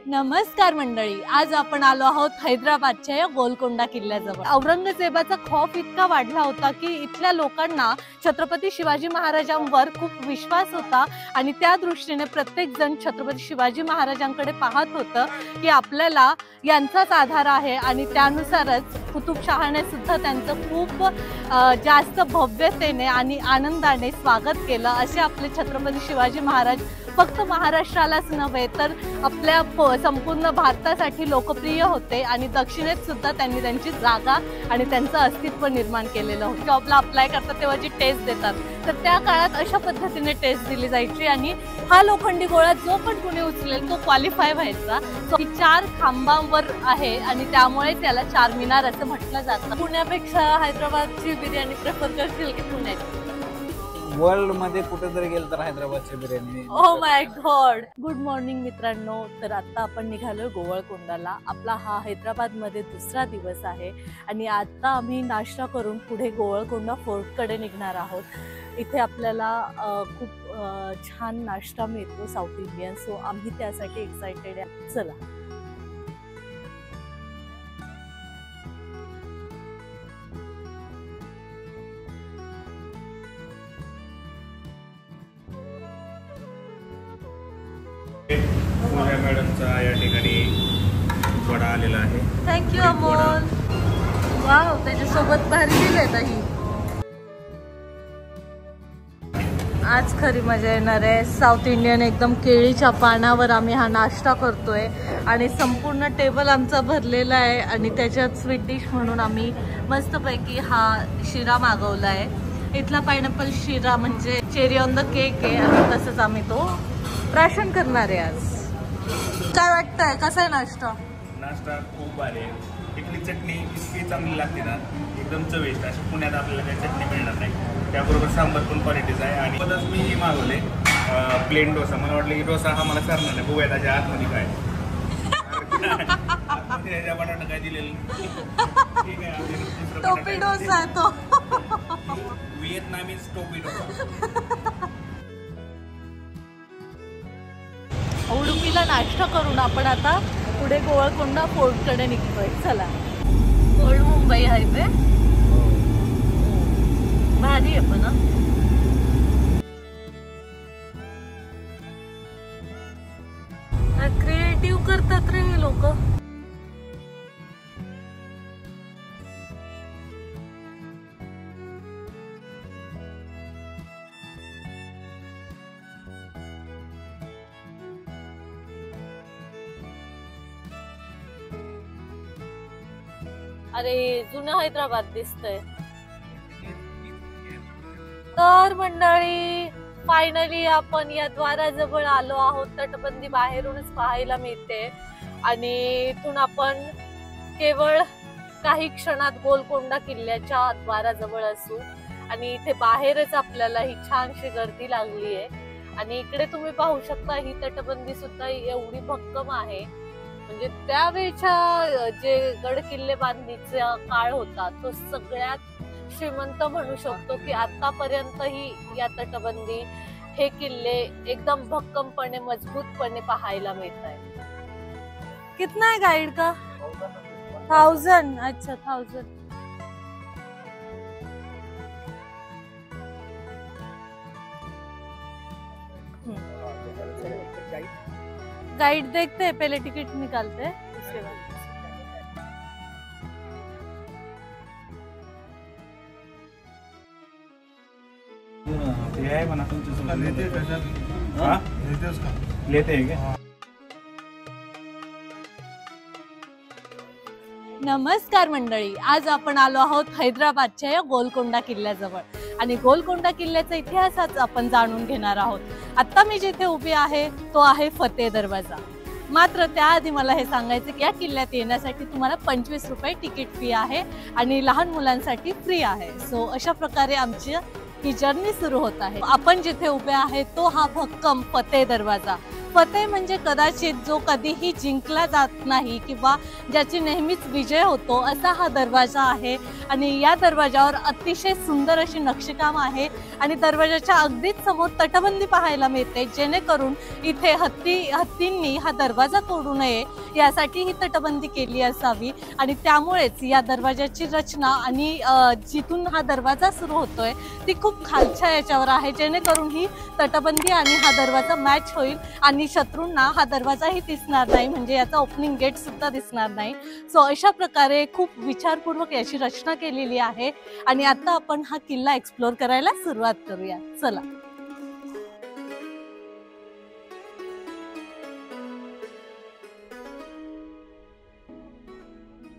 नमस्कार मंडळी, आज आपण आलो आहोत हैदराबादच्या या गोलकोंडा किल्ल्याजवळ। औरंगजेबाचा खौफ इतका वाढला होता की इथल्या लोकांना छत्रपती शिवाजी महाराजांवर खूप विश्वास होता आणि त्या दृष्टीने प्रत्येक जण छत्रपती शिवाजी महाराजांकडे पाहत होतं की आपल्याला यांचाच आधार आहे आणि त्यानुसारच कुतुबशहाने सुद्धा त्यांचं खूप जास्त भव्यतेने आणि आनंदाने स्वागत केलं। असे आपले छत्रपती शिवाजी महाराज फक्त महाराष्ट्रालाच नव्हे तर आपल्या संपूर्ण भारतासाठी लोकप्रिय होते आणि दक्षिणेत सुद्धा त्यांनी त्यांची जागा आणि त्यांचं अस्तित्व निर्माण केलेलं होतं। जॉबला अप्लाय करतात तेव्हा जी टेस्ट देतात तर त्या काळात अशा पद्धतीने टेस्ट दिली जायची आणि हा लोखंडी गोळा जो पण कोणी उचलेल तो क्वालिफाय व्हायचा। ही 4 खांबांवर आहे आणि त्यामुळे त्याला चारमिनार असं म्हटलं जातं। पुण्यापेक्षा हैदराबादची बिर्याणी प्रेफर करशील की पुण्याची? वर्ल्ड मध्ये कुठे जर गेलं तर हैदराबादची biryani. Oh my god. Good morning मित्रांनो, तर आता आपण निघालोय गोवळकोंडाला। आपला हा हैदराबाद मध्ये दुसरा दिवस आहे आणि आता आम्ही नाश्ता करून पुढे गोवळकोंडा फोर्ट कडे निघणार आहोत। इथे आपल्याला खूप छान नाश्ता मिळतो साऊथ इंडियन, सो आम्ही त्यासाठी एक्साइटेड आहे। चला पूजा मॅडमचा या ठिकाणी वडा आलेला आहे। थँक्यू अमोल। वाव, त्याच्यासोबत भारी दिले दही। आज खरी मजा येणार आहे। साऊथ इंडियन एकदम केळीच्या पानावर आम्ही हा नाश्ता करतोय आणि संपूर्ण टेबल आमचा भरलेला आहे आणि त्याच्यात स्वीट डिश म्हणून आम्ही मस्तपैकी हा शिरा मागवला आहे। इथला पायनॅपल शिरा म्हणजे चेरी ऑन द केक आहे आणि तसंच आम्ही तो प्राशन करणार आहे आज। काय वाटतंय, कसा आहे नाश्ता? नाश्ता खूप भारी आहे। इथली चटणी इतकी चांगली लागते ना, एकदम चविष्ट। अशी पुण्यात आपल्याला काही चटणी मिळणार नाही। त्याबरोबर सांबार पण क्वालिटीचा आहे आणि परत मी मागवले प्लेन डोसा। मला वाटलं की डोसा हा मला करणार नाही, बघूया त्याच्या आतमध्ये काय त्याच्या बटाटा काय दिलेलं ठीक आहे। टोपी डोसा आहे तो, व्हिएतनामीज टोपी डोसा। उडुपीला नाश्ता करून आपण आता पुढे गोवळकोंडा फोर्ट कडे निघतोय। चला, ओल्ड मुंबई हायवे भारी आहे पण क्रिएटिव्ह करतात रे हे लोक। अरे जुनं हैदराबाद दिसतंय। तर मंडळी, फायनली आपण या द्वाराजवळ आलो आहोत। तटबंदी बाहेरूनच पाहायला मिळते आणि इथून आपण केवळ काही क्षणात गोलकोंडा किल्ल्याच्या द्वाराजवळ असू आणि इथे बाहेरच आपल्याला ही छानशी गर्दी लागली आहे आणि इकडे तुम्ही पाहू शकता ही तटबंदी सुद्धा एवढी भक्कम आहे। म्हणजे त्यावेळेच्या जे गड किल्ले बांधणीचा काळ होता तो सगळ्यात श्रीमंत म्हणू शकतो की आतापर्यंत ही या तटबंदी हे किल्ले एकदम भक्कमपणे मजबूतपणे पाहायला मिळत आहे। कितना है गाइड का? 1000। अच्छा 1000। गाइड देखते हैं, पहले टिकट निकालते हैं उसके बाद। ये है बना लेते हैं क्या? नमस्कार मंडळी, आज आपण आलो आहोत हैदराबादच्या या गोलकोंडा किल्ल्याजवळ आणि गोलकोंडा किल्ल्याचा इतिहासच आपण जाणून घेणार आहोत। आता मी जिथे उभी आहे तो आहे फतेह दरवाजा। मात्र त्याआधी मला हे सांगायचं की या किल्ल्यात येण्यासाठी तुम्हाला 25 रुपये तिकीट फी आहे आणि लहान मुलांसाठी फ्री आहे। सो अशा प्रकारे आमची ही जर्नी सुरू होत आहे। आपण जिथे उभे आहे तो हा भक्कम फतेह दरवाजा। फतेह म्हणजे कदाचित जो कधीही जिंकला जात नाही किंवा ज्याची नेहमीच विजय होतो असा हा दरवाजा आहे। आणि या दरवाजावर अतिशय सुंदर अशी नक्षीकाम आहे आणि दरवाजाच्या अगदीच समोर तटबंदी पाहायला मिळते, जेणेकरून इथे हत्तींनी हा दरवाजा तोडू नये यासाठी ही तटबंदी केली असावी। आणि त्यामुळेच या दरवाजाची रचना आणि जिथून हा दरवाजा सुरू होतोय ती खूप खालच्या याच्यावर आहे, जेणेकरून ही तटबंदी आणि हा दरवाजा मॅच होईल आणि शत्रूंना हा दरवाजाही दिसणार नाही, म्हणजे याचा ओपनिंग गेट सुद्धा दिसणार नाही। सो अशा प्रकारे खूप विचारपूर्वक याची रचना केलेली आहे आणि आता आपण हा किल्ला एक्सप्लोर करायला सुरुवात करूया, चला।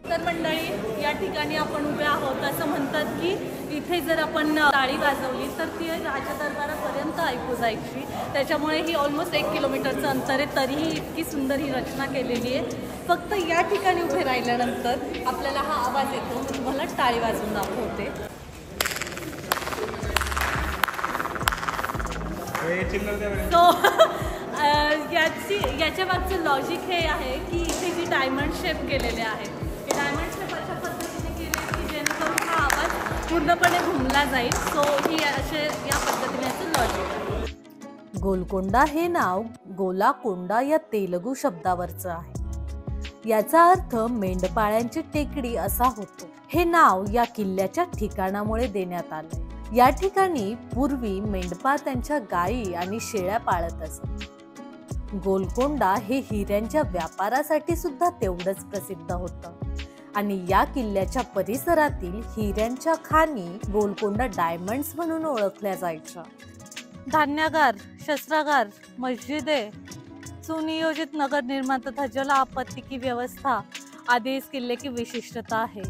तर मंडळी, या ठिकाणी आपण उभे आहोत। असं म्हणतात की इथे जर आपण टाळी वाजवली तर ती राजदरबारापर्यंत ऐकू जायची, त्याच्यामुळे ही ऑलमोस्ट 1 किलोमीटरचं अंतर आहे, तरीही इतकी सुंदर ही रचना केलेली आहे। फक्त या ठिकाणी उभे राहिल्यानंतर आपल्याला हा आवाज येतो, मी तुम्हाला टाळी वाजवून दाखवते। तो याच्या मागचं लॉजिक हे आहे की इथे जी डायमंड शेप केलेले आहे, हे डायमंड शेप अशा पद्धतीने केले की जेणेकरून हा आवाज पूर्णपणे घुमला जाईल। सो ही या पद्धतीने याचं लॉजिक आहे। गोलकोंडा हे नाव गोलाकोंडा या तेलुगू शब्दावरचं आहे। याचा अर्थ मेंढपाळांची टेकडी असा होतो। हे नाव या किल्ल्याच्या ठिकाणामुळे देण्यात आले। या ठिकाणी पूर्वी मेंढपाळ त्यांच्या गायी आणि शेळ्या पाळत असत। गोलकोंडा हे हिऱ्यांच्या व्यापारासाठी सुद्धा तेवढंच प्रसिद्ध होतं आणि या किल्ल्याच्या परिसरातील हिऱ्यांच्या खाणी गोलकोंडा डायमंड्स म्हणून ओळखल्या जायच्या। धान्यागार, शस्त्रागार, मस्जिदे, सुनियोजित नगर निर्माण तथा जल आपत्ती की व्यवस्था आदि इस किल्ले की विशिष्टता है।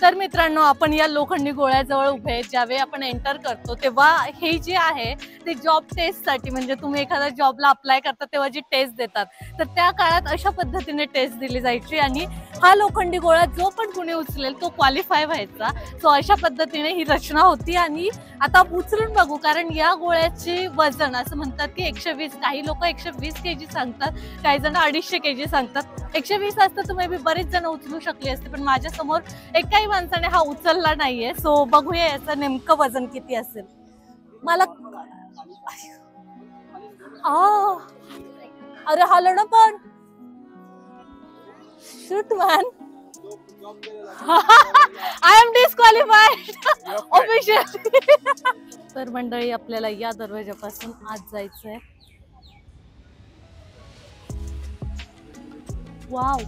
तर मित्रांनो, आपण या लोखंडी गोळ्याजवळ उभे आहेत। ज्यावेळी आपण एंटर करतो तेव्हा हे जे आहे ते जॉब टेस्टसाठी, म्हणजे तुम्ही एखाद्या जॉबला अप्लाय करता तेव्हा जी टेस्ट देतात, तर त्या काळात अशा पद्धतीने टेस्ट दिली जायची आणि हा लोखंडी गोळा जो पण कुणी उचलेल तो क्वालिफाय व्हायचा। सो अशा पद्धतीने ही रचना होती आणि आता उचलून बघू, कारण या गोळ्याची वजन असं म्हणतात की 120, काही लोक 120 kg सांगतात, काही जण 250 kg सांगतात। 120 असतं तर मे बी बरेच जण उचलू शकले असते, पण माझ्या समोर एकाही माणसाने हा उचलला नाहीये। सो बघूया याचं नेमकं वजन किती असेल। मला अरे हलणं पण shoot man I am disqualified officially. तर मंडळी, आपल्याला या दरवाजापासून आत जायचंय। वाव,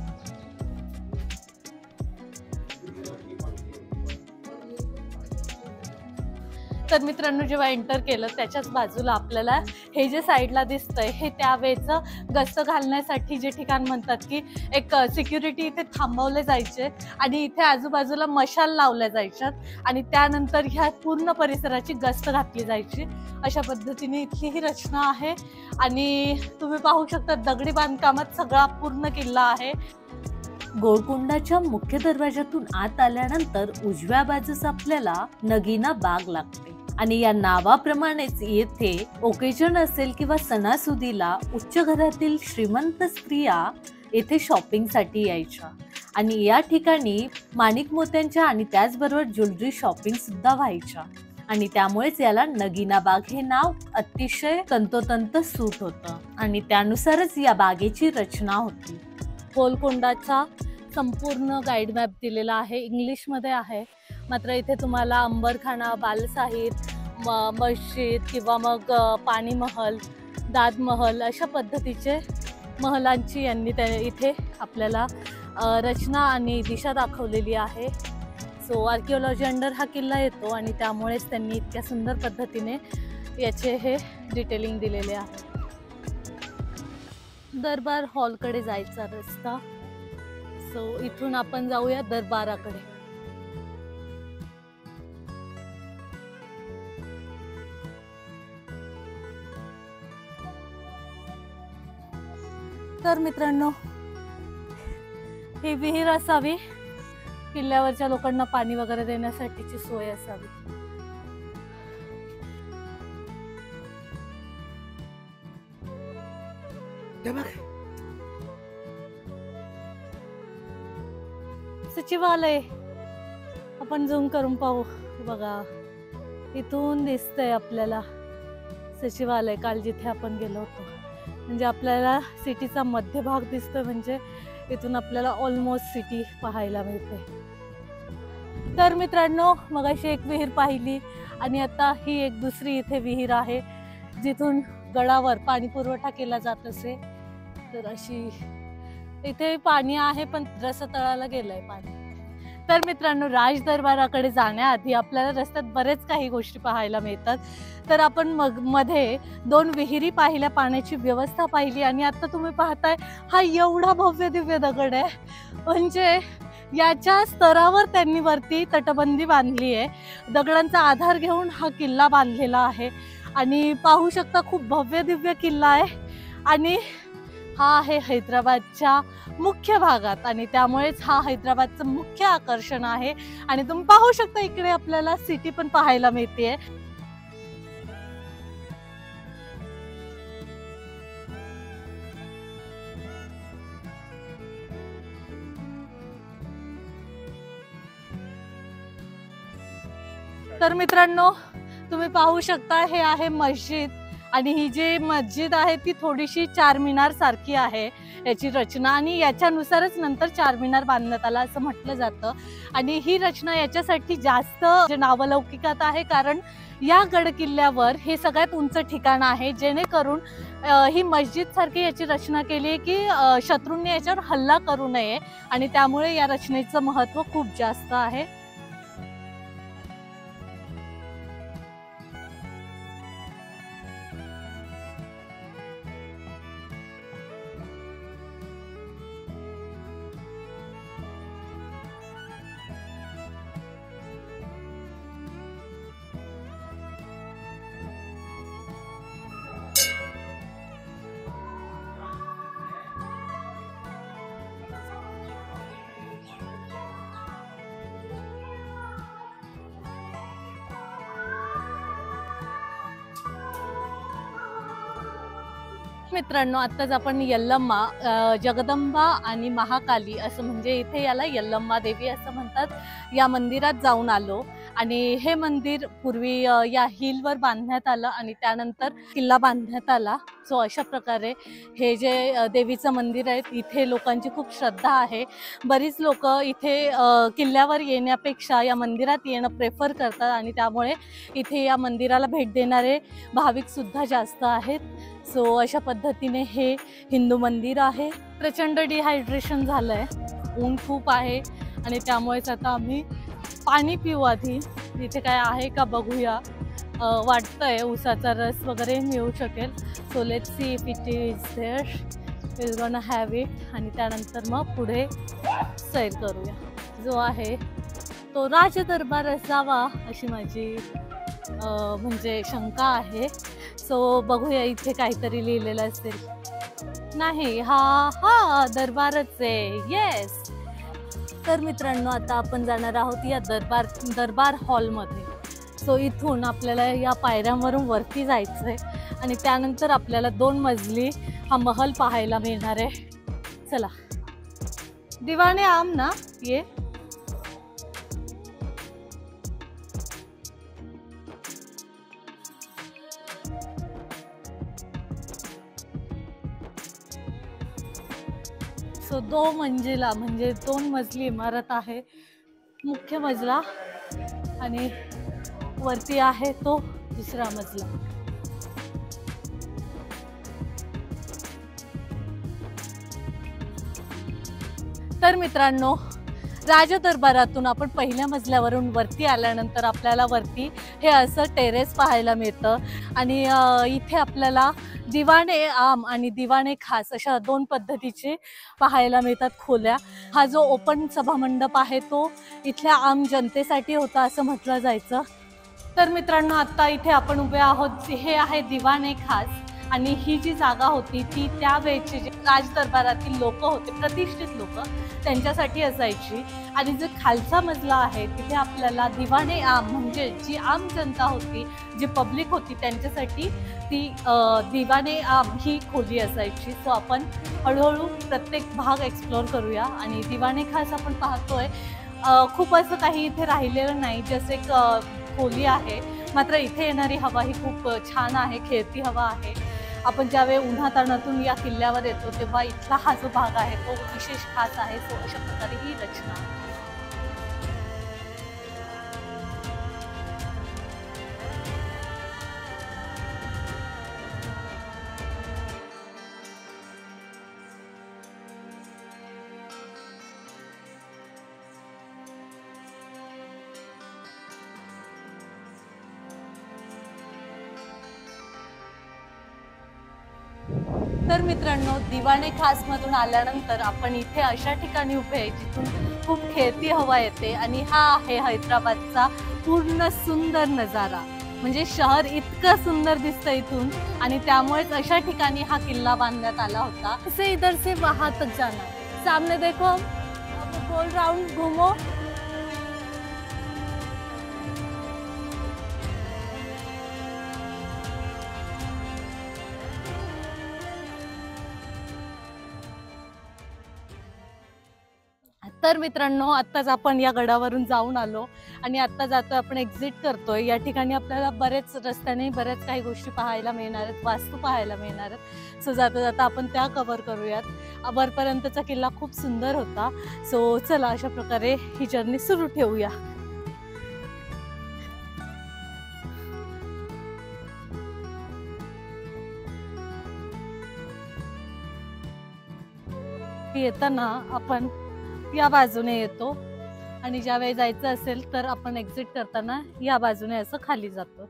तर मित्रांनो, जेव्हा एंटर केलं त्याच्याच बाजूला आपल्याला हे जे साईडला दिसतंय हे त्यावेळेचं गस्त घालण्यासाठी जे ठिकाण म्हणतात की एक सिक्युरिटी इथे थांबवले जायचे आणि इथे आजूबाजूला मशाल लावल्या जायच्यात आणि त्यानंतर ह्या पूर्ण परिसराची गस्त घातली जायची। अशा पद्धतीने इथली ही रचना आहे आणि तुम्ही पाहू शकता दगडी बांधकामात सगळा पूर्ण किल्ला आहे। गोलकोंडाच्या मुख्य दरवाजातून आत आल्यानंतर उजव्या बाजूस आपल्याला नगीना बाग लागते आणि या नावाप्रमाणेच येथे ओकेजन असेल किंवा सणासुदीला उच्च घरातील श्रीमंत स्त्रिया येथे शॉपिंगसाठी यायच्या आणि या ठिकाणी माणिक मोत्यांच्या आणि त्याचबरोबर ज्वेलरी शॉपिंग सुद्धा व्हायच्या आणि त्यामुळेच याला नगीना बाग हे नाव अतिशय तंतोतंत सूट होतं आणि त्यानुसारच या बागेची रचना होती। गोलकोंडाचा संपूर्ण गाईड मॅप दिलेला आहे, इंग्लिशमध्ये आहे, मात्र इथे तुम्हाला अंबरखाना, बालसाहिर, मस्जिद किंवा मग पाणी महल, दाद महल अशा पद्धतीचे महलांची यांनी इथे आपल्याला रचना आणि दिशा दाखवलेली आहे। सो आर्किओलॉजी अंडर हा किल्ला येतो आणि त्यामुळेच त्यांनी इतक्या सुंदर पद्धतीने याचे हे डिटेलिंग दिलेले आहे। दरबार हॉलकडे जायचा रस्ता, सो इथून आपण जाऊया दरबाराकडे। तर मित्रांनो, ही विहीर असावी, किल्ल्यावरच्या लोकांना पाणी वगैरे देण्यासाठीची सोय असावी। सचिवालय आपण झूम करून पाहू बघा, इथून दिसतंय आपल्याला सचिवालय. काल जिथे आपण गेलो होतो, म्हणजे आपल्याला सिटीचा मध्यभाग दिसतोय, म्हणजे इथून आपल्याला ऑलमोस्ट सिटी पाहायला मिळते. तर मित्रांनो, मगाशी एक विहीर पाहिली आणि आता ही एक दुसरी इथे विहीर आहे जिथून गडावर पाणी पुरवठा केला जात असे. तर अशी इथे पाणी आहे, पण रसतळाला गेलंय पाणी. तर मित्रांनो, राज दरबाराकडे जाण्याआधी आपल्याला रस्त्यात बरेच काही गोष्टी पाहायला मिळतात. तर आपण मध्ये 2 विहिरी पाहिल्या, पाण्याची व्यवस्था पाहिली आणि आता तुम्ही पाहताय हा एवढा भव्य दिव्य दगड आहे, म्हणजे याच्या स्तरावर त्यांनी वरती तटबंदी बांधली आहे. दगडांचा आधार घेऊन हा किल्ला बांधलेला आहे आणि पाहू शकता खूप भव्य दिव्य किल्ला आहे. आणि हा आहे हैदराबादच्या मुख्य भागात आणि त्यामुळेच हा हैदराबादचं मुख्य आकर्षण आहे. आणि तुम्ही पाहू शकता इकडे आपल्याला सिटी पण पाहायला मिळते. तर मित्रांनो, तुम्ही पाहू शकता हे आहे मस्जिद आणि ही जी मस्जिद आहे ती थोडीशी चारमिनार सारखी आहे याची रचना, आणि याच्यानुसारच नंतर चारमिनार बांधण्यात आला असं म्हटलं जातं. आणि ही रचना याच्यासाठी जास्त नावलौकिकात आहे कारण या गड किल्ल्यावर हे सगळ्यात उंच ठिकाण आहे, जेणेकरून ही मस्जिद सारखी याची रचना केली आहे की शत्रूंनी याच्यावर हल्ला करू नये, आणि त्यामुळे या रचनेचं महत्त्व खूप जास्त आहे. मित्रांनो, आत्ताच आपण यल्लम्मा, जगदंबा आणि महाकाली असं, म्हणजे इथे याला यल्लम्मा देवी असं म्हणतात, या मंदिरात जाऊन आलो. आणि हे मंदिर पूर्वी या हिलवर बांधण्यात आलं आणि त्यानंतर किल्ला बांधण्यात आला. सो अशा प्रकारे हे जे देवीचं मंदिर आहे इथे लोकांची खूप श्रद्धा आहे. बरीच लोक इथे किल्ल्यावर येण्यापेक्षा या मंदिरात येणं प्रेफर करतात आणि त्यामुळे इथे या मंदिराला भेट देणारे भाविक सुद्धा जास्त आहेत. सो अशा पद्धतीने हे हिंदू मंदिर आहे. प्रचंड डिहायड्रेशन झालंय, ऊन खूप आहे आणि त्यामुळेच आता आम्ही पाणी पिऊ. आधी इथे काय आहे का बघूया. वाटतंय उसाचा रस वगैरे मिळू शकेल. So let's see if it is there, is gonna have it. आणि त्यानंतर मग पुढे सैर करूया. जो आहे तो राजदरबार असावा अशी माझी म्हणजे शंका आहे. सो बघूया इथे काहीतरी लिहिलेलं असेल. नाही, हा दरबारच आहे. येस. तर मित्रांनो, आता आपण जाणार आहोत या दरबार हॉलमध्ये. सो इथून आपल्याला या पायऱ्यांवरून वरती जायचं आहे आणि त्यानंतर आपल्याला 2 मजली हा महल पाहायला मिळणार आहे. चला. दिवाने आम ना ये. सो 2 मंजिला म्हणजे 2 मजली इमारत आहे. मुख्य मजला आणि वरती आहे तो दुसरा मजला. तर मित्रांनो, राजदरबारातून आपण पहिल्या मजल्यावरून वरती आल्यानंतर आपल्याला वरती हे असं टेरेस पाहायला मिळतं आणि इथे आपल्याला दिवाणे आम आणि दिवाणे खास अशा 2 पद्धतीचे पाहायला मिळतात खोल्या. हा जो ओपन सभामंडप आहे तो इथल्या आम जनतेसाठी होता असं म्हटलं जायचं. तर मित्रांनो, आता इथे आपण उभे आहोत. हे आहे दिवाणे खास आणि ही जी जागा होती ती त्यावेळेचे जे राजदरबारातील लोक होते, प्रतिष्ठित लोक, त्यांच्यासाठी असायची. आणि जो खालचा मजला आहे तिथे आपल्याला दिवाणे आम म्हणजे जी आम जनता होती, जी पब्लिक होती, त्यांच्यासाठी ती दिवाणे आम ही खोली असायची. सो आपण हळूहळू प्रत्येक भाग एक्सप्लोअर करूया. आणि दिवाणे खास आपण पाहतोय खूप असं काही इथे राहिलेलं नाही, जसं एक खोली आहे, मात्र इथे येणारी हवा ही खूप छान आहे, खेळती हवा आहे. आपण ज्यावेळी उन्हाताणातून या किल्ल्यावर येतो तेव्हा इथला हा जो भाग आहे तो विशेष खास आहे. सो अशा प्रकारे ही रचना आहे. तर मित्रांनो, दिवाणे खास मधून आल्यानंतर आपण इथे अशा ठिकाणी उभे आहे जिथून खूप खेळती हवा येते. आणि हा आहे हैदराबादचा पूर्ण सुंदर नजारा. म्हणजे शहर इतकं सुंदर दिसतं इथून, आणि त्यामुळेच अशा ठिकाणी हा किल्ला बांधण्यात आला होता. इसे इधर से वहां तक जाना, सामने देखो, गोल राउंड घूमो. तर मित्रांनो, आत्ताच आपण या गडावरून जाऊन आलो आणि आत्ता जातोय आपण, एक्झिट करतोय. या ठिकाणी आपल्याला बरेच रस्त्याने बऱ्याच काही गोष्टी पाहायला मिळणार आहेत, वास्तू पाहायला मिळणार आहेत. सो जाता जाता आपण त्या कव्हर करूयात. वरपर्यंतचा किल्ला खूप सुंदर होता. सो चला अशा प्रकारे ही जर्नी सुरू ठेवूया. येताना आपण या बाजूने येतो आणि ज्यावेळी जायचं असेल तर आपण एक्झिट करताना या बाजूने असं खाली जातो.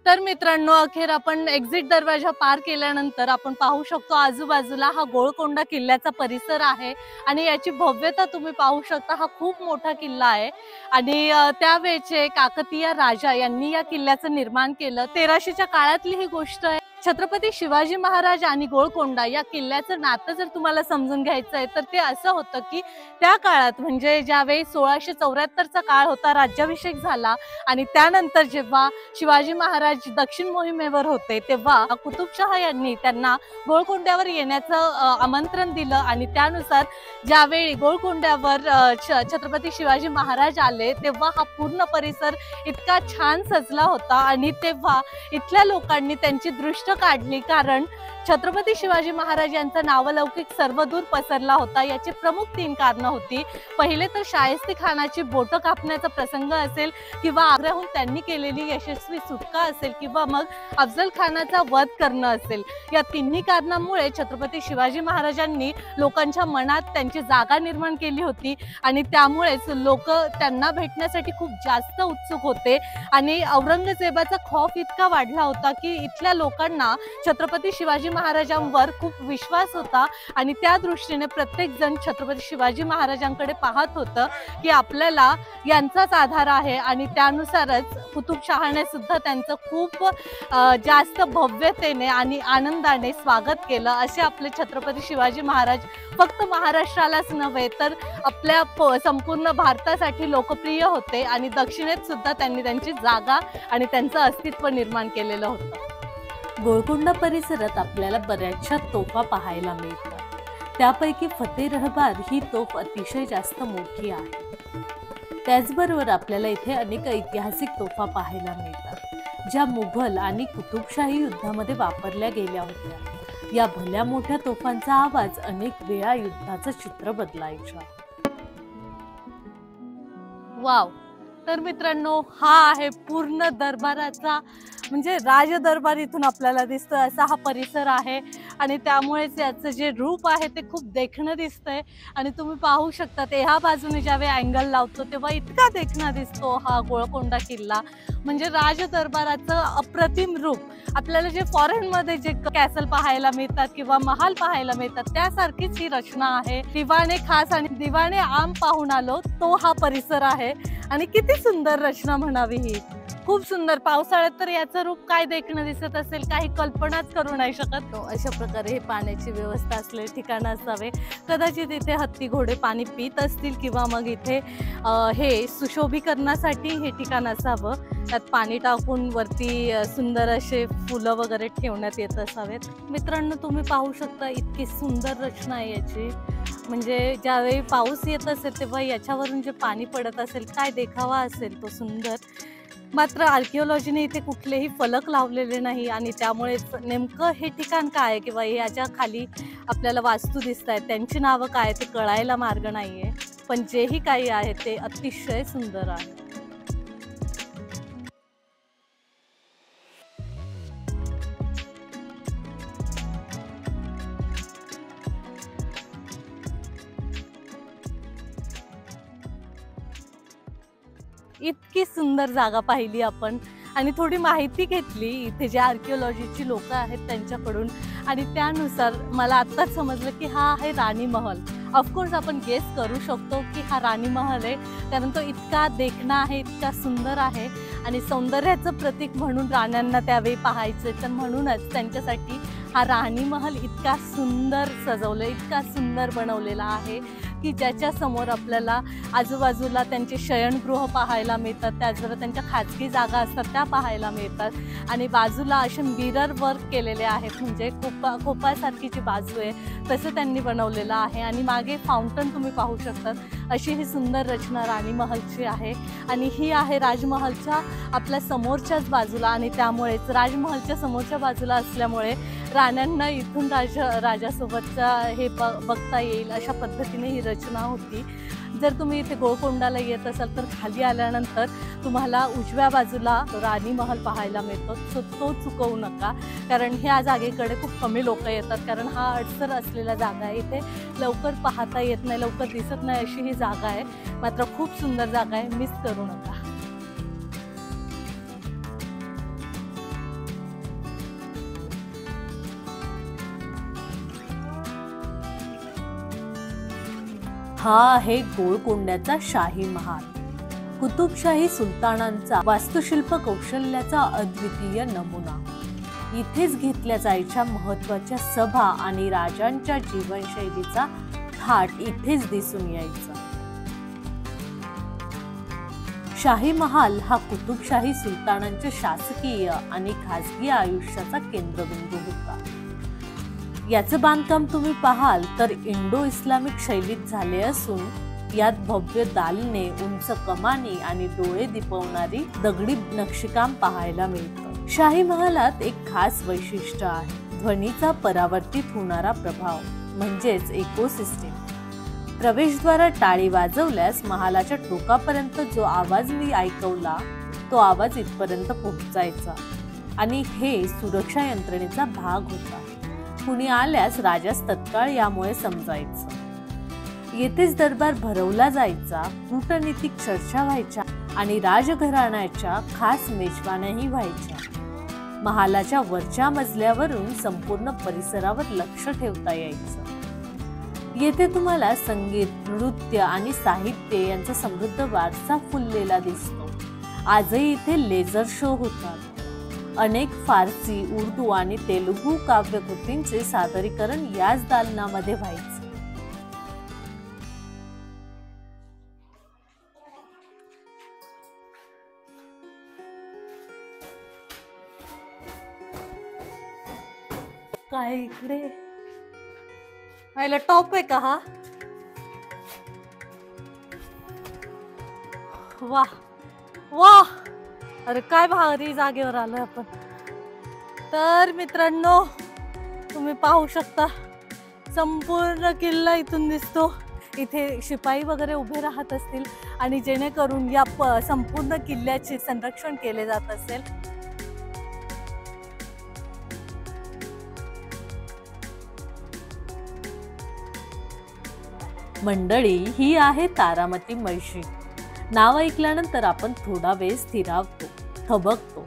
तर मित्रांनो, अखेर आपण एक्झिट दरवाजा पार केल्यानंतर आपण पाहू शकतो आजूबाजूला हा गोलकोंडा किल्ल्याचा परिसर आहे. आणि याची भव्यता तुम्ही पाहू शकता. हा खूप मोठा किल्ला आहे आणि त्यावेळेचे काकतीय राजा यांनी या किल्ल्याचं निर्माण केलं. 1300च्या काळातली ही गोष्ट आहे. छत्रपती शिवाजी महाराज आणि गोलकोंडा या किल्ल्याचं नातं जर तुम्हाला समजून घ्यायचं आहे तर ते असं होतं की त्या काळात म्हणजे ज्यावेळी 1674चा काळ होता, राज्याभिषेक झाला आणि त्यानंतर जेव्हा शिवाजी महाराज दक्षिण मोहिमेवर होते तेव्हा कुतुबशाह यांनी त्यांना गोलकोंड्यावर येण्याचं आमंत्रण दिलं. आणि त्यानुसार ज्यावेळी गोलकोंड्यावर छत्रपती शिवाजी महाराज आले तेव्हा हा पूर्ण परिसर इतका छान सजला होता. आणि तेव्हा इथल्या लोकांनी त्यांची दृष्ट काढली, कारण छत्रपती शिवाजी महाराज यांचा नावलौकिक सर्वदूर पसरला होता. याची प्रमुख 3 कारणं होती. पहिले तर शाहिस्ते खानाची बोटं कापण्याचा प्रसंग असेल, किंवा आग्र्याहून त्यांनी केलेली यशस्वी सुटका असेल, किंवा मग अफजल खानाचा वध करणं असेल. या तिन्ही कारणांमुळे छत्रपती शिवाजी महाराजांनी लोकांच्या मनात त्यांची जागा निर्माण केली होती आणि त्यामुळेच लोक त्यांना भेटण्यासाठी खूप जास्त उत्सुक होते. आणि औरंगजेबाचा खौफ इतका वाढला होता की इथल्या लोकांना छत्रपती शिवाजी महाराजांवर खूप विश्वास होता आणि त्या दृष्टीने प्रत्येक जण छत्रपती शिवाजी महाराजांकडे पाहत होतं की आपल्याला यांचाच आधार आहे. आणि त्यानुसारच कुतुबशहाने सुद्धा त्यांचं खूप जास्त भव्यतेने आणि आनंदाने स्वागत केलं. असे आपले छत्रपती शिवाजी महाराज फक्त महाराष्ट्रालाच नव्हे तर आपल्या संपूर्ण भारतासाठी लोकप्रिय होते. आणि दक्षिणेत सुद्धा त्यांनी त्यांची जागा आणि त्यांचं अस्तित्व निर्माण केलेलं होतं. गोलकोंडा परिसरात आपल्याला बऱ्याचशा तोफा पाहायला मिळतात. त्यापैकी फतेह रहबार ही तोफ अतिशय जास्त मोठी आहे. त्याचबरोबर आपल्याला इथे अनेक ऐतिहासिक तोफा पाहायला मिळतात, ज्या मुघल आणि कुतुबशाही युद्धामध्ये वापरल्या गेल्या होत्या. या भल्या मोठ्या तोफांचा आवाज अनेक वेळा युद्धाचं चित्र बदलायचा. वाव. तर मित्रांनो, हा आहे पूर्ण दरबाराचा म्हणजे राजदरबार इथून आपल्याला दिसतं असा हा परिसर आहे. आणि त्यामुळेच याचं जे रूप आहे ते खूप देखणं दिसतंय. आणि तुम्ही पाहू शकता ते ह्या बाजूने ज्यावेळी अँगल लावतो तेव्हा इतका देखणा दिसतो हा गोलकोंडा किल्ला. म्हणजे राजदरबाराचं अप्रतिम रूप. आपल्याला जे फॉरेनमध्ये जे कॅसल पाहायला मिळतात किंवा महाल पाहायला मिळतात त्यासारखीच ही रचना आहे. दिवाणे खास आणि दिवाणे आम पाहून आलो तो हा परिसर आहे. आणि किती सुंदर रचना म्हणावी ही. खूप सुंदर. पावसाळ्यात तर याचं रूप काय देखणं दिसत असेल, काही कल्पनाच करू नाही शकत. अशा प्रकारे हे पाण्याची व्यवस्था असलेले ठिकाण असावे. कदाचित इथे हत्ती घोडे पाणी पित असतील किंवा मग इथे हे सुशोभीकरणासाठी हे ठिकाण असावं. त्यात पाणी टाकून वरती सुंदर असे फुलं वगैरे ठेवण्यात येत असावेत. मित्रांनो, तुम्ही पाहू शकता इतकी सुंदर रचना आहे याची. म्हणजे ज्यावेळी पाऊस येत असेल तेव्हा याच्यावरून जे पाणी पडत असेल, काय देखावा असेल तो सुंदर. मात्र आर्किओलॉजीने इथे कुठलेही फलक लावलेले नाही आणि त्यामुळे नेमकं हे ठिकाण काय आहे किंवा याच्या खाली आपल्याला वास्तू दिसत आहेत त्यांची नावं काय ते कळायला मार्ग नाही आहे. पण जेही काही आहे ते अतिशय सुंदर आहे. इतकी सुंदर जागा पाहिली आपण आणि थोडी माहिती घेतली इथे जे आर्किओलॉजीची लोक आहेत त्यांच्याकडून आणि त्यानुसार मला आत्ताच समजलं की हा आहे राणी महल. ऑफकोर्स आपण गेस करू शकतो की हा राणी महल आहे, कारण तो इतका देखणा आहे, इतका सुंदर आहे आणि सौंदर्याचं प्रतीक म्हणून राण्यांना त्यावेळी पाहायचे, तर म्हणूनच त्यांच्यासाठी हा राणी महल इतका सुंदर सजवलं, इतका सुंदर बनवलेला आहे की ज्याच्या समोर आपल्याला आजूबाजूला त्यांचे शयनगृह पाहायला मिळतात, त्याचबरोबर त्यांच्या खाजगी जागा असतात त्या पाहायला मिळतात आणि बाजूला असे मिरर वर्क केलेले आहेत, म्हणजे खोपासारखी जी बाजू आहे तसं त्यांनी बनवलेलं आहे आणि मागे फाउंटन तुम्ही पाहू शकतात. अशी ही सुंदर रचना राणी महलची आहे आणि ही आहे राजमहलच्या आपल्या समोरच्याच बाजूला आणि त्यामुळेच राजमहलच्या समोरच्या बाजूला असल्यामुळे राण्यांना इथून राजासोबतचा हे बघता येईल अशा पद्धतीने ही रचना होती. जर तुम्ही इथे गोळकोंडाला येत असाल तर खाली आल्यानंतर तुम्हाला उजव्या बाजूला राणी महल पाहायला मिळतो, सो तो चुकवू नका, कारण ह्या जागेकडे खूप कमी लोक येतात, कारण हा अडसर असलेला जागा आहे. इथे लवकर पाहता येत नाही, लवकर दिसत नाही अशी ही जागा आहे. मात्र खूप सुंदर जागा आहे, मिस करू नका. हा आहे गोळकोंड्याचा शाही महाल. कुतुबशाही सुलतानांचा वास्तुशिल्प कौशल्याचा अद्वितीय नमुना. इथेच घेतल्या जायच्या महत्त्वाच्या सभा आणि राजांच्या जीवनशैलीचा थाट इथेच दिसून यायचा. शाही महाल हा कुतुबशाही सुलतानांच्या शासकीय आणि खासगी आयुष्याचा केंद्रबिंदू होता. याचं बांधकाम तुम्ही पाहाल तर इंडो इस्लामिक शैलीत झाले असून यात भव्य दालने, उंच कमानी आणि डोळे दिपवणारी दगडी नक्षीकाम पाहायला मिळतं. शाही महालात एक खास वैशिष्ट्य आहे, ध्वनीचा परावर्तित होणारा प्रभाव म्हणजेच इकोसिस्टीम. प्रवेशद्वारात टाळी वाजवल्यास महालाच्या टोकापर्यंत जो आवाज मी ऐकवला तो आवाज इथपर्यंत पोहोचायचा आणि हे सुरक्षा यंत्रणेचा भाग होता. कुणी आल्यास राजास तत्काळ यामुळे समजायचं. येथेच दरबार भरवला जायचा, कूटनीतिक चर्चा व्हायच्या आणि राजघराण्याच्या खास मेजवान्याही व्हायच्या. महालाच्या वरच्या मजल्यावरून संपूर्ण परिसरावर लक्ष ठेवता यायचं. येथे तुम्हाला संगीत, नृत्य आणि साहित्य यांचा समृद्ध वारसा फुललेला दिसतो. आजही इथे लेझर शो होतात. अनेक फारसी, उर्दू आणि तेलुगू काव्यकृतींचे सादरीकरण याच दालनामध्ये व्हायचे. काय इकडे टॉप आहे का हा? वाह वाह, अरे काय भारी जागेवर आलोय आपण. तर मित्रांनो, तुम्ही पाहू शकता संपूर्ण किल्ला इथून दिसतो. इथे शिपाई वगैरे उभे राहत असतील आणि जेणेकरून या संपूर्ण किल्ल्याचे संरक्षण केले जात असेल. मंडळी, ही आहे तारामती मस्जिद. नाव ऐकल्यानंतर आपण थोडा वेळ स्थिरावतो, थबकतो.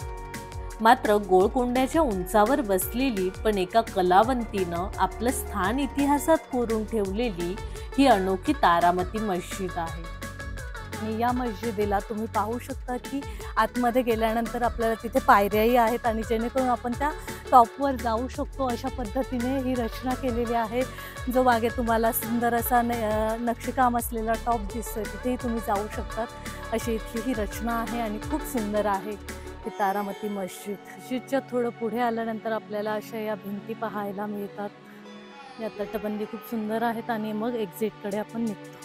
मात्र गोळकोंड्याच्या उंचावर बसलेली पण एका कलावंतीनं आपलं स्थान इतिहासात कोरून ठेवलेली ही अनोखी तारामती मस्जिद आहे. या मस्जिदीला तुम्ही पाहू शकता की आतमध्ये गेल्यानंतर आपल्याला तिथे पायऱ्याही आहेत आणि जेणेकरून आपण त्या टॉपवर जाऊ शकतो. अशा पद्धतीने ही रचना केलेली आहे. जो मागे तुम्हाला सुंदर असा नक्षीकाम असलेला टॉप दिसतोय तिथेही तुम्ही जाऊ शकतात. अशी इथली ही रचना आहे आणि खूप सुंदर आहे. ही तारामती मस्जिदच्या थोडं पुढे आल्यानंतर आपल्याला अशा या भिंती पाहायला मिळतात. या तटबंदी खूप सुंदर आहेत आणि मग एक्झिटकडे आपण निघतो.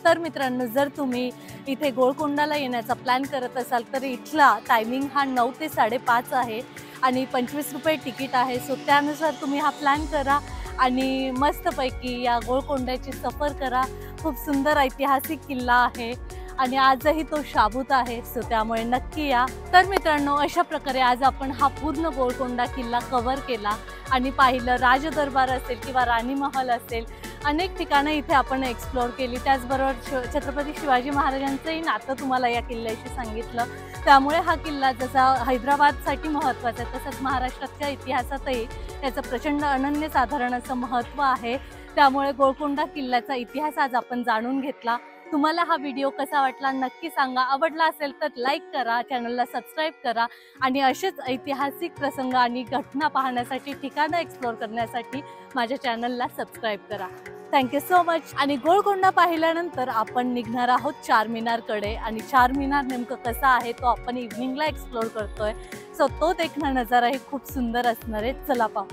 तर मित्रांनो, जर तुम्ही इथे गोलकोंडाला येण्याचा प्लॅन करत असाल तर इथला टायमिंग हा 9 ते 5:30 आहे आणि 25 रुपये तिकीट आहे. सो त्यानुसार तुम्ही हा प्लॅन करा आणि मस्तपैकी या गोलकोंड्याची सफर करा. खूप सुंदर ऐतिहासिक किल्ला आहे आणि आजही तो शाबूत आहे. सो त्यामुळे नक्की या. तर मित्रांनो, अशा प्रकारे आज आपण हा पूर्ण गोलकोंडा किल्ला कव्हर केला आणि पाहिलं. राजदरबार असेल किंवा राणी महल असेल, अनेक ठिकाणं इथे आपण एक्सप्लोअर केली. त्याचबरोबर छत्रपती शिवाजी महाराजांचंही नातं तुम्हाला या किल्ल्याशी सांगितलं. त्यामुळे हा किल्ला जसा हैदराबादसाठी महत्त्वाचा आहे तसंच महाराष्ट्राच्या इतिहासातही त्याचं प्रचंड अनन्यसाधारण असं महत्त्व आहे. त्यामुळे गोलकोंडा किल्ल्याचा इतिहास आज आपण जाणून घेतला. तुम्हाला हा व्हिडिओ कसा वाटला नक्की सांगा. आवडला असेल तर लाईक करा, चॅनलला सबस्क्राईब करा आणि असेच ऐतिहासिक प्रसंग आणि घटना पाहण्यासाठी, ठिकाणं एक्सप्लोअर करण्यासाठी माझ्या चॅनलला सबस्क्राईब करा. Thank you so much. आणि गोलकोंडा पाहिल्यानंतर आपण निघणार आहोत चारमिनारकडे आणि चारमिनार नेमकं कसा आहे तो आपण इव्हनिंगला एक्सप्लोअर करतोय. सो तो देखणा नजाराही खूप सुंदर असणार आहे. चला पाहू.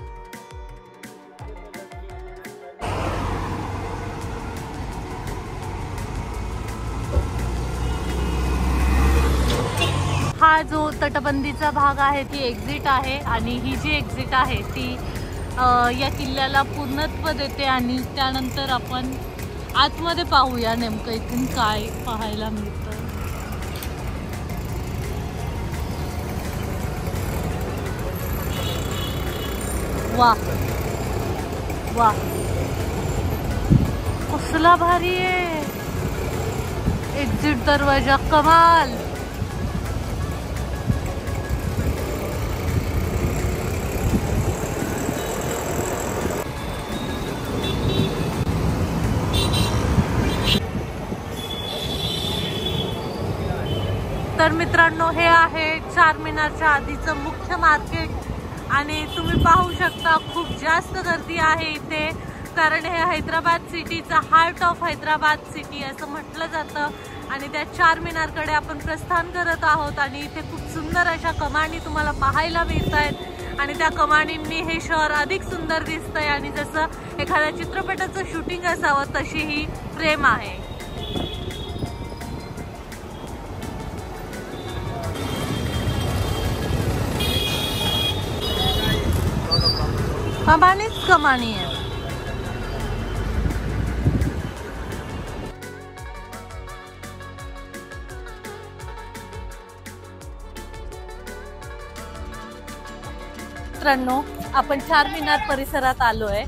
हा जो तटबंदीचा भाग आहे ती एक्झिट आहे आणि ही जी एक्झिट आहे ती या किल्ल्याला पूर्णत्व देते आणि त्यानंतर आपण आतमध्ये पाहूया नेमकं इथून काय पाहायला मिळतं. वा वा, कसला भारी आहे एक्झिट दरवाजा, कमाल. तर मित्रांनो, हे आहे चारमिनारच्या आधीचं मुख्य मार्केट आणि तुम्ही पाहू शकता खूप जास्त गर्दी आहे इथे. कारण हे हैदराबाद सिटीचा हार्ट ऑफ हैदराबाद सिटी असं म्हटलं जातं आणि त्या चारमिनारकडे आपण प्रस्थान करत आहोत आणि इथे खूप सुंदर अशा कमानी तुम्हाला पाहायला मिळत आहेत आणि त्या कमानींनी हे शहर अधिक सुंदर दिसतंय आणि जसं एखाद्या चित्रपटाचं शूटिंग असावं तशी ही फ्रेम आहे. कमानीच कमानी आहे. मित्रांनो, आपण चारमिनार परिसरात आलोय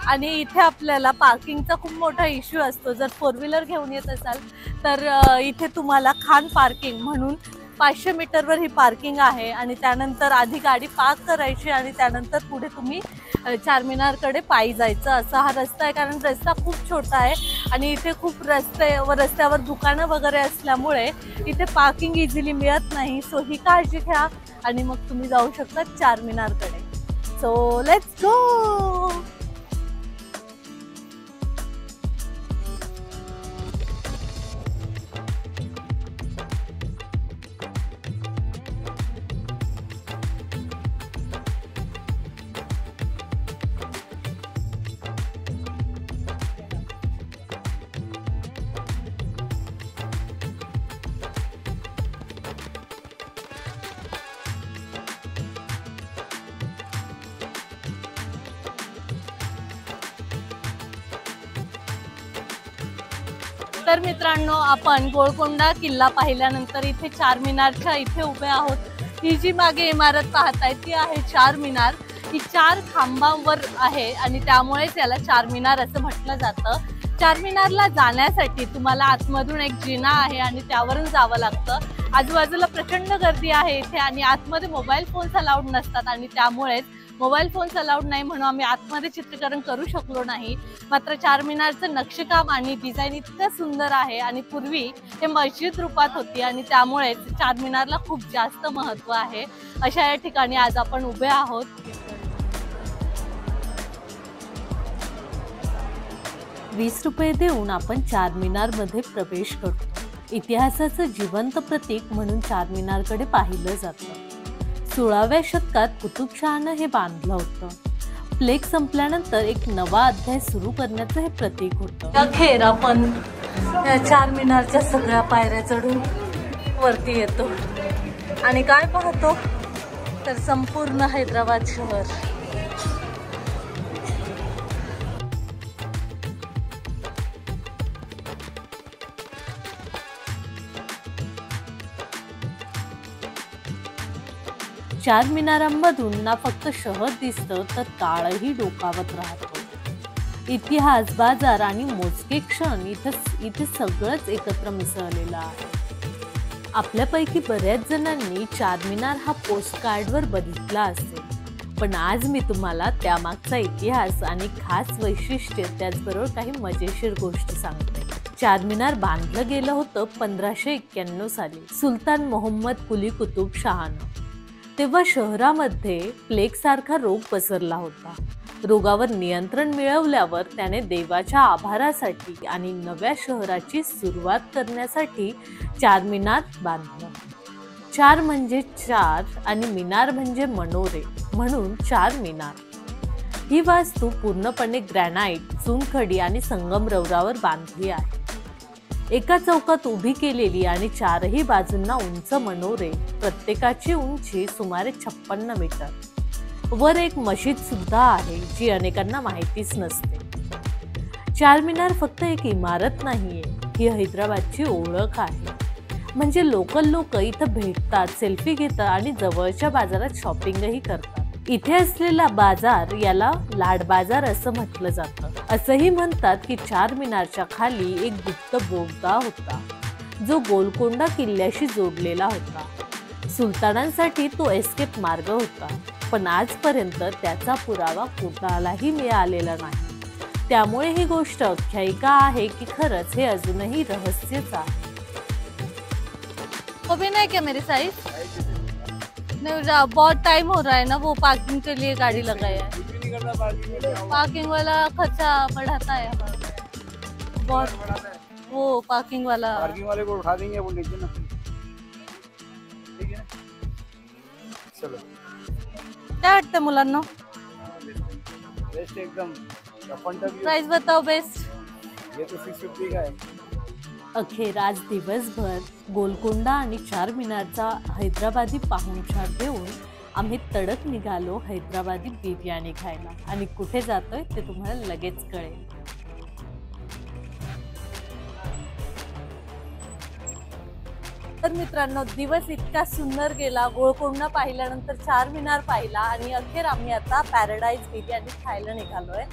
आणि इथे आपल्याला पार्किंगचा खूप मोठा इश्यू असतो. जर 4 व्हीलर घेऊन येत असाल तर इथे तुम्हाला खान पार्किंग म्हणून 500 मीटरवर ही पार्किंग आहे आणि त्यानंतर आधी गाडी पार्क करायची आणि त्यानंतर पुढे तुम्ही चारमिनारकडे पायी जायचं. असा हा रस्ता आहे. कारण रस्ता खूप छोटा आहे आणि इथे खूप रस्त्यावर दुकानं वगैरे असल्यामुळे इथे पार्किंग इझिली मिळत नाही. सो ही काळजी घ्या आणि मग तुम्ही जाऊ शकता चारमिनारकडे. So let's go. तर मित्रांनो, आपण गोलकोंडा किल्ला पाहिल्यानंतर इथे चारमिनारच्या इथे उभे आहोत. ही जी मागे इमारत पाहताय ती आहे चारमिनार. ही 4 खांबांवर आहे आणि त्यामुळेच याला चारमिनार असं म्हटलं जातं. चारमिनारला जाण्यासाठी तुम्हाला आतमधून एक जिना आहे आणि त्यावरून जावं लागतं. आजूबाजूला प्रचंड गर्दी आहे इथे आणि आतमध्ये मोबाईल फोन्स अलाउड नसतात आणि त्यामुळेच मोबाईल फोन्स अलाउड नाही म्हणून आम्ही आतमध्ये चित्रीकरण करू शकलो नाही. मात्र चारमिनारचं नक्षीकाम आणि डिझाईन इतकं सुंदर आहे आणि पूर्वी हे मस्जिद रूपात होती आणि त्यामुळेच चारमिनारला खूप जास्त महत्त्व आहे. अशा या ठिकाणी आज आपण उभे आहोत. ₹20 देऊन आपण चारमिनारमध्ये प्रवेश करतो. इतिहासाचं जिवंत प्रतीक म्हणून चारमिनारकडे पाहिलं जातं. 16व्या शतकात कुतुबशहानं हे बांधलं होतं. प्लेग संपल्यानंतर एक नवा अध्याय सुरू करण्याचं हे प्रतीक होतं. अखेर आपण या चारमिनारच्या सगळ्या पायऱ्या चढून वरती येतो आणि काय पाहतो तर संपूर्ण हैदराबाद शहर. चारमिनारांमधून ना फक्त शहर दिसतं तर काळही डोकावत राहतो. इतिहास, बाजार आणि मोजके क्षण इथे सगळंच एकत्र मिसळलेलं आहे. आपल्यापैकी बऱ्याच जणांनी चारमिनार हा पोस्ट कार्डवर बघितला असेल, पण आज मी तुम्हाला त्यामागचा इतिहास आणि खास वैशिष्ट्य त्याचबरोबर काही मजेशीर गोष्टी सांगते. चारमिनार बांधलं गेलं होतं 1591 साली सुलतान मोहम्मद कुली कुतुब शहानं. तेव्हा शहरामध्ये प्लेग सारखा रोग पसरला होता. रोगावर नियंत्रण मिळवल्यावर त्याने देवाच्या आभारासाठी आणि नव्या शहराची सुरुवात करण्यासाठी चारमिनार बांधलं. चार म्हणजे चार आणि मिनार म्हणजे मनोरे म्हणून चारमिनार. ही वास्तू पूर्णपणे ग्रॅनाइट, चुनखडी आणि संगमरवरावर बांधली आहे. एका चौकात उभी केलेली आणि चारही बाजूंना उंच मनोरे, प्रत्येकाची उंची सुमारे 56 मीटर. वर एक मशीद सुद्धा आहे जी अनेकांना माहितीच नसते. चारमिनार फक्त एक इमारत नाहीये, ही हैदराबादची ओळख आहे. म्हणजे लोकल लोक इथं भेटतात, सेल्फी घेतात आणि जवळच्या बाजारात शॉपिंगही करतात. इथे असलेला बाजार याला लाड बाजार असं म्हटलं जातं. असंही म्हणतात की चारमिनारच्या खाली एक गुप्त बोगदा होता जो गोलकोंडा किल्ल्याशी जोडलेला होता. सुलतानांसाठी तो एस्केप मार्ग होता, पण आजपर्यंत त्याचा पुरावा कुणालाही मिळालेला नाही. त्यामुळे ही गोष्ट आख्यायिका आहे की खरंच हे अजूनही रहस्यच आहे. अभी नहीं क्या मेरी साइज नहीं, बहुत टाइम हो रहा है ना, वो पार्किंग के लिए गाड़ी लगाया है. पार्किंग वाला खर्चा बढ़ाता है बहुत. वो पार्किंग वाले को उठा देंगे वो नीचे ना. ठीक है चलो. क्या वाटतं मुलांना? बेस्ट एकदम. प्राइस बताओ बेस्ट. ये तो 650 का है. अखेर आज दिवसभर गोलकोंडा आणि चारमिनारचा हैदराबादी पाहुणचार देऊन आम्ही तडक निघालो हैदराबादी बिर्याणी खायला. आणि कुठे जातोय ते तुम्हाला लगेच कळेल. तर मित्रांनो, दिवस इतका सुंदर गेला. गोलकोंडा पाहिल्यानंतर चारमिनार पाहिला आणि अखेर आम्ही आता पॅराडाईज बिर्याणी खायला निघालोय.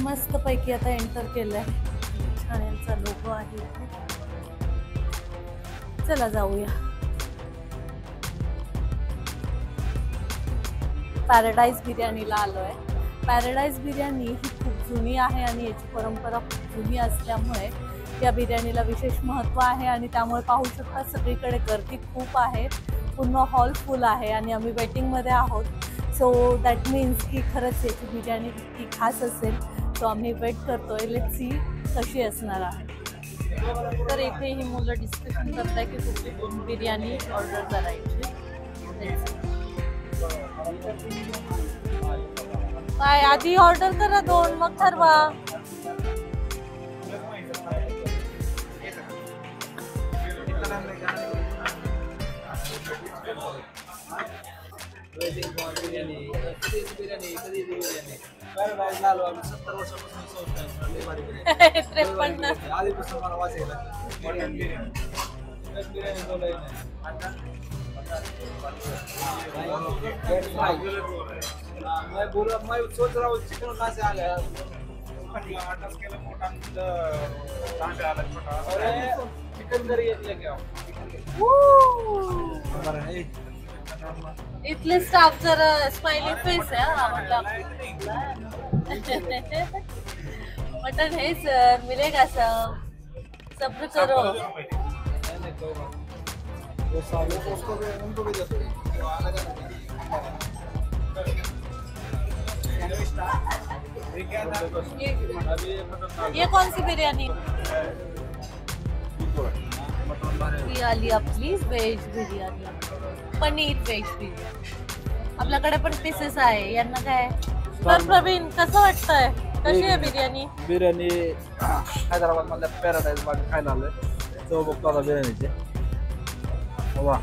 मस्त पैकी आता एंटर केलंय. ठाण्याचा लोगो आहे. चला जाऊया. पॅराडाईज बिर्याणीला आलोय. पॅराडाईज बिर्याणी ही खूप जुनी आहे आणि याची परंपरा खूप जुनी असल्यामुळे या बिर्याणीला विशेष महत्त्व आहे आणि त्यामुळे पाहू शकता सगळीकडे गर्दी खूप आहे. पूर्ण हॉल फुल आहे आणि आम्ही वेटिंगमध्ये आहोत. सो दॅट मीन्स की खरंच याची बिर्याणी इतकी खास असेल. सो आम्ही वेट करतोय. लेट्स सी कशी असणार आहे. तर इथे ही मुलं डिस्कशन करताय की कुठली बिर्याणी ऑर्डर करायची. काय आधी ऑर्डर करा 2 मग ठरवा. मैं बोला मैं सोच रहा हूँ चिकन कहाँ से आ गया। अरे चिकन करी लेके आओ। इथले स्टाफ जरा स्माइली फेस आहे आवडला मटन है सर मिलेगा सब सब्र करो वो साले को उसको भी उनको भी दे दो। ये कौन सी बिर्याणी ही आली आपली व्हेज बिर्याणी पनीर व्हेज बिर्याणी आपल्याकडे पण पीसेस आहे यांना काय तर प्रवीण कसं वाटतंय कशी आहे बिर्याणी बिर्याणी हैदराबाद मधल्या पॅराडाईज मध्ये खायला आलोय चव बघतो आता बिर्याणीचे वा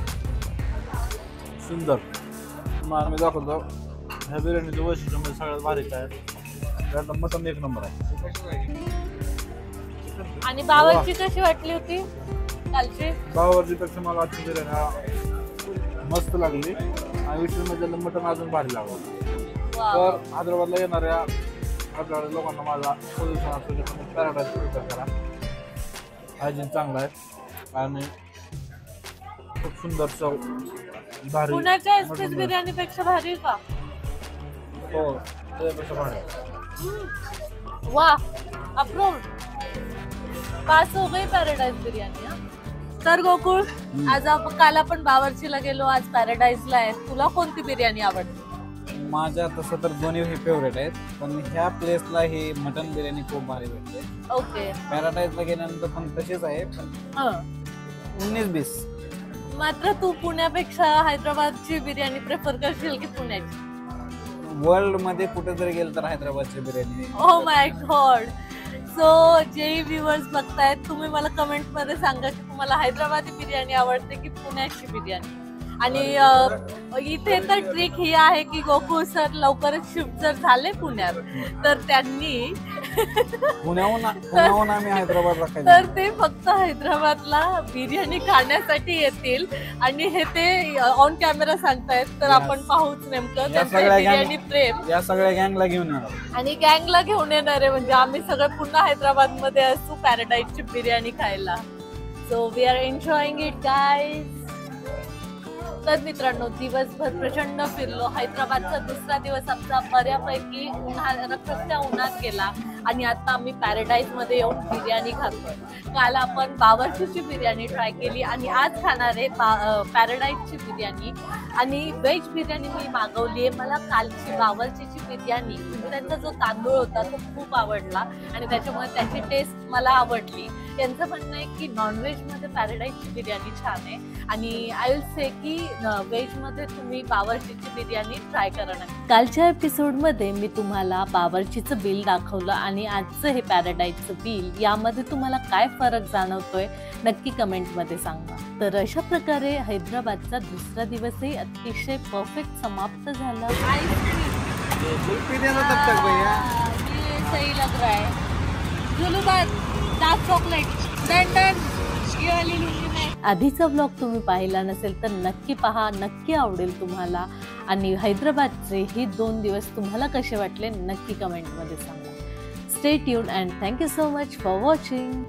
सुंदर तुम्हाला मी दाखवतो ह्या बिर्याणीचं वैशिष्ट्य म्हणजे सगळ्यात भारी काय त्यानंतर मटन एक नंबर आहे आणि बावरची कशी वाटली होती कालची बावरची पेक्षा मला आजची बिर्याणी मस्त लागली आणि विशेष म्हणजे मटन अजून भारी लागलं तर हैदराबादला येणाऱ्या आपल्या लोकांना माझा पोझिशन असू शकतो पॅराडाईज प्रिफर करा हायजीन चांगला आहे आणि खूप सुंदर चव भारी पुण्याच्या एसपीस बिर्याणी पेक्षा भारी का हो त्यापेक्षा भारी वाह अप्रूव्ड पास हो गई पॅराडाईज बिर्याणी हा तर गोकुळ आज आपण काल आपण बावर्चीला गेलो आज पॅराडाईजला आहे तुला कोणती बिर्याणी आवडते माझ्या तसं तर दोन्ही हे फेवरेट आहेत पण ह्या प्लेसला ही मटन बिर्याणी खूप भारी भेटते ओके पॅराडाईजला गेल्यानंतर पण तशीच आहे पण 19-20 मात्र तू पुण्यापेक्षा हैदराबादची बिर्याणी प्रेफर करशील की पुण्याची वर्ल्ड मध्ये कुठे जरी गेलं तर हैदराबादची biryani oh my god so जे व्ह्युअर्स बघतायत तुम्ही मला कमेंट मध्ये सांगा की तुम्हाला हैदराबादी बिर्याणी आवडते की पुण्याची बिर्याणी आणि इथे तर ट्रिक ही आहे की गोकुळ सर लवकरच शिफ्ट जर झाले पुण्यात तर त्यांनी पुण्याहून आम्ही हैदराबादला खायला तर ते फक्त हैदराबादला बिर्याणी खाण्यासाठी येतील आणि हे ते ऑन कॅमेरा सांगतायत तर आपण पाहूच नेमकं त्यांचं बिर्याणी प्रेम या सगळ्या गँगला घेऊन येणार आणि गँगला घेऊन येणार आहे म्हणजे आम्ही सगळे पुन्हा हैदराबाद मध्ये असू पॅराडाईजची बिर्याणी खायला so we are enjoying it guys तर मित्रांनो दिवसभर प्रचंड फिरलो हैदराबादचा दुसरा दिवस आमचा बऱ्यापैकी रखरखत्या उन्हात गेला आणि आता आम्ही पॅराडाईज मध्ये येऊन बिर्याणी खातोय काल आपण बावर्चीची बिर्याणी ट्राय केली आणि आज खाणार आहे पॅराडाईजची बिर्याणी आणि व्हेज बिर्याणी मी मागवली आहे मला कालची बावर्चीची बिर्याणी म्हणजे त्यांचा जो तांदूळ होता तो खूप आवडला आणि त्याच्यामुळे त्याची टेस्ट मला आवडली यांचं म्हणणं आहे की नॉनव्हेज मध्ये पॅराडाईजची बिर्याणी छान आहे आणि आय विल से की व्हेज मध्ये तुम्ही बावर्चीची बिर्याणी ट्राय करा कालच्या एपिसोड मध्ये मी तुम्हाला बावर्चीचं बिल दाखवलं आणि आजचं हे पॅराडाईजचं बिल यामध्ये तुम्हाला काय फरक जाणवतोय नक्की कमेंट मध्ये सांगा तर अशा प्रकारे हैदराबादचा दुसरा दिवसही अतिशय परफेक्ट समाप्त झाला सही लग रहा है जुलूबाद डार्क चॉकलेट आधीचा ब्लॉग तुम्ही पाहिला नसेल तर नक्की पहा नक्की आवडेल तुम्हाला आणि हैदराबादचे हे 2 दिवस तुम्हाला कसे वाटले नक्की कमेंट मध्ये सांगा stay tune and thank you so much for watching